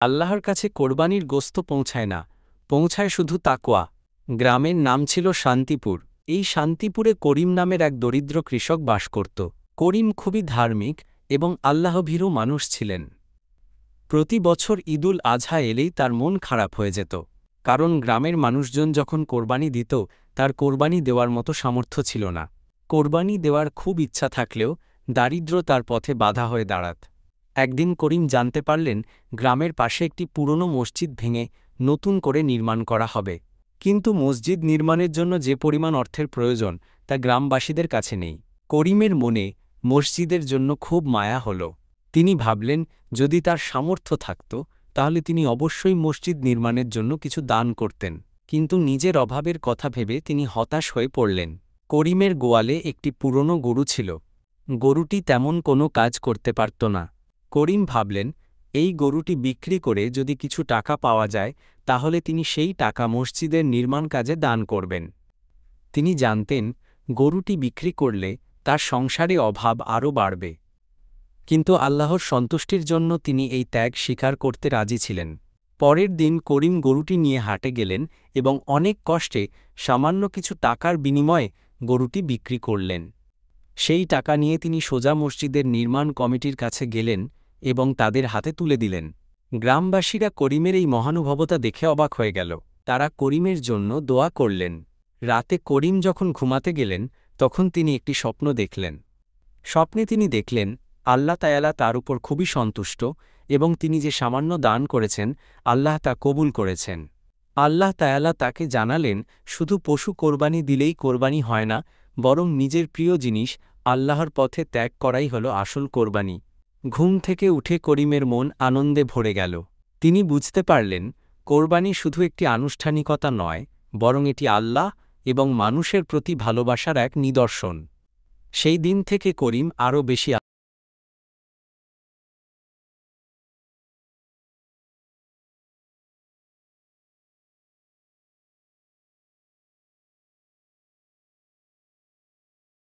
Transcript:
আল্লাহর কাছে কোরবানির গোস্ত পৌঁছায় না, পৌঁছায় শুধু তাকওয়া। গ্রামের নাম ছিল শান্তিপুর। এই শান্তিপুরে করিম নামের এক দরিদ্র কৃষক বাস করত। করিম খুবই ধার্মিক এবং আল্লাহভীরু মানুষ ছিলেন। প্রতি বছর ঈদুল আজহা এলেই তার মন খারাপ হয়ে যেত, কারণ গ্রামের মানুষজন যখন কোরবানি দিত তার কোরবানি দেওয়ার মতো সামর্থ্য ছিল না। কোরবানি দেওয়ার খুব ইচ্ছা থাকলেও দারিদ্র্য তার পথে বাধা হয়ে দাঁড়াত। একদিন করিম জানতে পারলেন গ্রামের পাশে একটি পুরনো মসজিদ ভেঙে নতুন করে নির্মাণ করা হবে, কিন্তু মসজিদ নির্মাণের জন্য যে পরিমাণ অর্থের প্রয়োজন তা গ্রামবাসীদের কাছে নেই। করিমের মনে মসজিদের জন্য খুব মায়া হল। তিনি ভাবলেন যদি তার সামর্থ্য থাকত তাহলে তিনি অবশ্যই মসজিদ নির্মাণের জন্য কিছু দান করতেন, কিন্তু নিজের অভাবের কথা ভেবে তিনি হতাশ হয়ে পড়লেন। করিমের গোয়ালে একটি পুরনো গরু ছিল। গরুটি তেমন কোনো কাজ করতে পারত না। করিম ভাবলেন এই গরুটি বিক্রি করে যদি কিছু টাকা পাওয়া যায় তাহলে তিনি সেই টাকা মসজিদের নির্মাণ কাজে দান করবেন। তিনি জানতেন গরুটি বিক্রি করলে তার সংসারে অভাব আরও বাড়বে, কিন্তু আল্লাহর সন্তুষ্টির জন্য তিনি এই ত্যাগ স্বীকার করতে রাজি ছিলেন। পরের দিন করিম গরুটি নিয়ে হাটে গেলেন এবং অনেক কষ্টে সামান্য কিছু টাকার বিনিময়ে গরুটি বিক্রি করলেন। সেই টাকা নিয়ে তিনি সোজা মসজিদের নির্মাণ কমিটির কাছে গেলেন এবং তাদের হাতে তুলে দিলেন। গ্রামবাসীরা করিমের এই মহানুভবতা দেখে অবাক হয়ে গেল। তারা করিমের জন্য দোয়া করলেন। রাতে করিম যখন ঘুমাতে গেলেন তখন তিনি একটি স্বপ্ন দেখলেন। স্বপ্নে তিনি দেখলেন আল্লাহ তায়ালা তার উপর খুবই সন্তুষ্ট এবং তিনি যে সামান্য দান করেছেন আল্লাহ তা কবুল করেছেন। আল্লাহ তায়ালা তাকে জানালেন শুধু পশু কোরবানি দিলেই কোরবানি হয় না, বরং নিজের প্রিয় জিনিস আল্লাহর পথে ত্যাগ করাই হল আসল কোরবানি। ঘুম থেকে উঠে করিমের মন আনন্দে ভরে গেল। তিনি বুঝতে পারলেন কোরবানি শুধু একটি আনুষ্ঠানিকতা নয়, বরং এটি আল্লাহ এবং মানুষের প্রতি ভালোবাসার এক নিদর্শন। সেই দিন থেকে করিম আরও বেশি